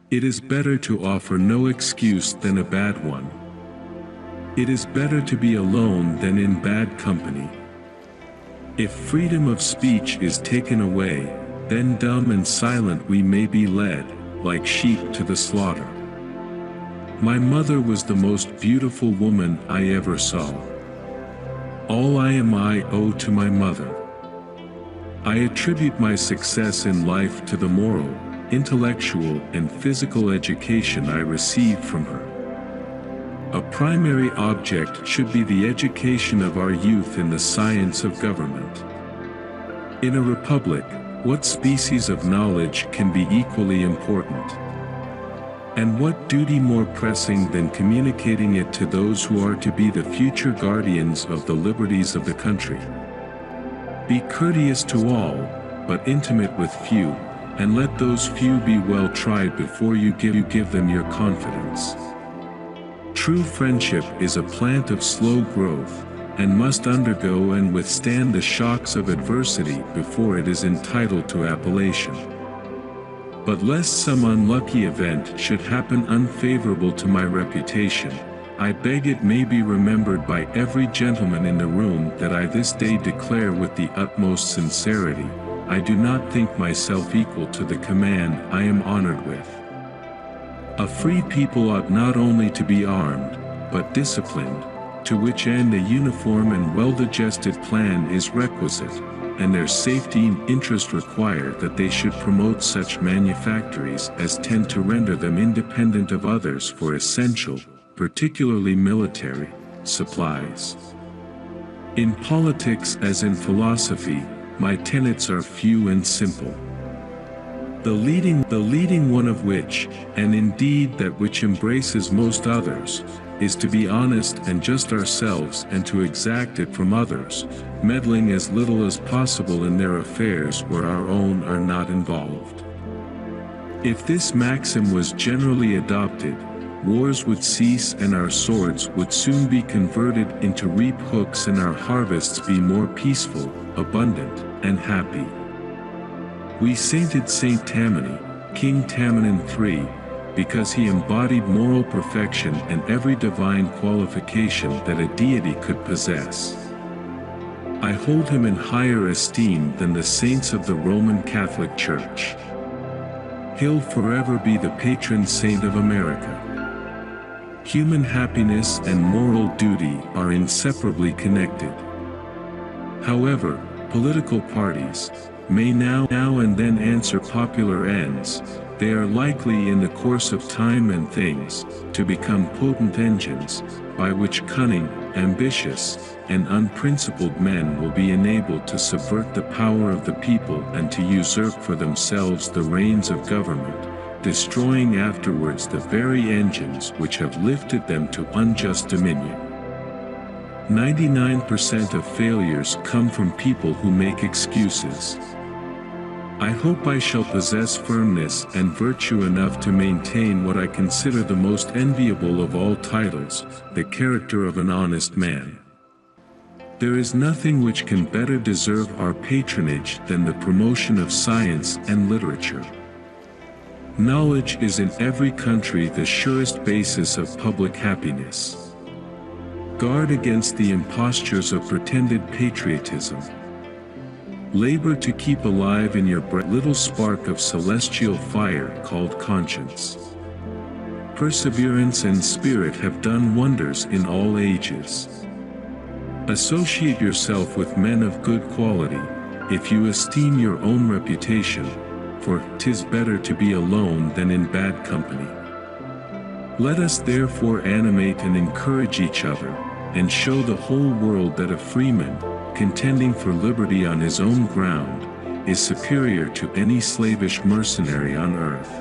It is better to offer no excuse than a bad one. It is better to be alone than in bad company. If freedom of speech is taken away, then dumb and silent we may be led, like sheep to the slaughter. My mother was the most beautiful woman I ever saw. All I am I owe to my mother. I attribute my success in life to the moral, intellectual and physical education I received from her. A primary object should be the education of our youth in the science of government. In a republic, what species of knowledge can be equally important? And what duty more pressing than communicating it to those who are to be the future guardians of the liberties of the country? Be courteous to all, but intimate with few, and let those few be well tried before you give them your confidence. True friendship is a plant of slow growth, and must undergo and withstand the shocks of adversity before it is entitled to appellation. But lest some unlucky event should happen unfavorable to my reputation, I beg it may be remembered by every gentleman in the room that I this day declare with the utmost sincerity, I do not think myself equal to the command I am honored with. A free people ought not only to be armed, but disciplined, to which end a uniform and well-digested plan is requisite, and their safety and interest require that they should promote such manufactories as tend to render them independent of others for essential, particularly military, supplies. In politics as in philosophy, my tenets are few and simple. The leading one of which, and indeed that which embraces most others, is to be honest and just ourselves and to exact it from others, meddling as little as possible in their affairs where our own are not involved. If this maxim was generally adopted, wars would cease and our swords would soon be converted into reap hooks and our harvests be more peaceful, abundant, and happy. We sainted Saint Tammany, King Tamanin III, because he embodied moral perfection and every divine qualification that a deity could possess. I hold him in higher esteem than the saints of the Roman Catholic Church. He'll forever be the patron saint of America. Human happiness and moral duty are inseparably connected. However, political parties may now and then answer popular ends. They are likely in the course of time and things to become potent engines by which cunning, ambitious, and unprincipled men will be enabled to subvert the power of the people and to usurp for themselves the reins of government, destroying afterwards the very engines which have lifted them to unjust dominion. 99% of failures come from people who make excuses. I hope I shall possess firmness and virtue enough to maintain what I consider the most enviable of all titles, the character of an honest man. There is nothing which can better deserve our patronage than the promotion of science and literature. Knowledge is in every country the surest basis of public happiness. Guard against the impostures of pretended patriotism. Labor to keep alive in your breast little spark of celestial fire called conscience. Perseverance and spirit have done wonders in all ages. Associate yourself with men of good quality, if you esteem your own reputation, for 'tis better to be alone than in bad company. Let us therefore animate and encourage each other, and show the whole world that a freeman, contending for liberty on his own ground, is superior to any slavish mercenary on earth.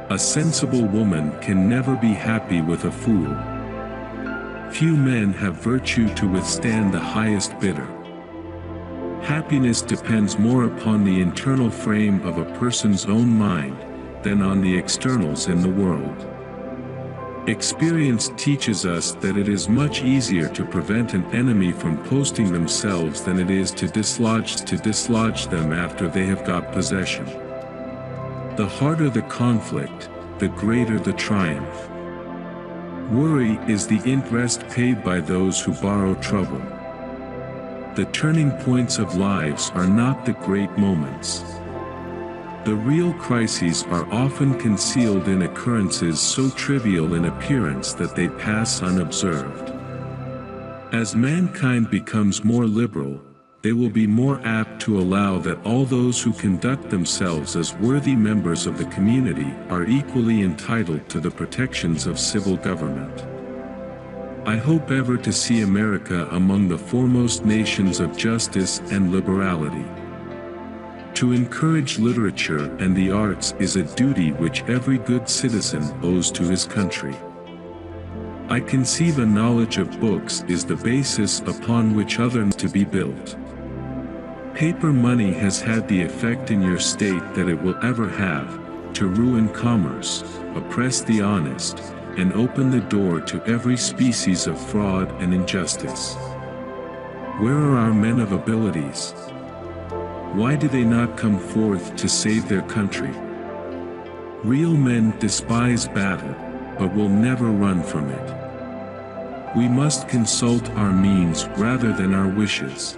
A sensible woman can never be happy with a fool. Few men have virtue to withstand the highest bidder. Happiness depends more upon the internal frame of a person's own mind, than on the externals in the world. Experience teaches us that it is much easier to prevent an enemy from posting themselves than it is to dislodge them after they have got possession. The harder the conflict, the greater the triumph. Worry is the interest paid by those who borrow trouble. The turning points of lives are not the great moments. The real crises are often concealed in occurrences so trivial in appearance that they pass unobserved. As mankind becomes more liberal, they will be more apt to allow that all those who conduct themselves as worthy members of the community are equally entitled to the protections of civil government. I hope ever to see America among the foremost nations of justice and liberality. To encourage literature and the arts is a duty which every good citizen owes to his country. I conceive a knowledge of books is the basis upon which others to be built. Paper money has had the effect in your state that it will ever have, to ruin commerce, oppress the honest, and open the door to every species of fraud and injustice. Where are our men of abilities? Why do they not come forth to save their country? Real men despise battle, but will never run from it. We must consult our means rather than our wishes.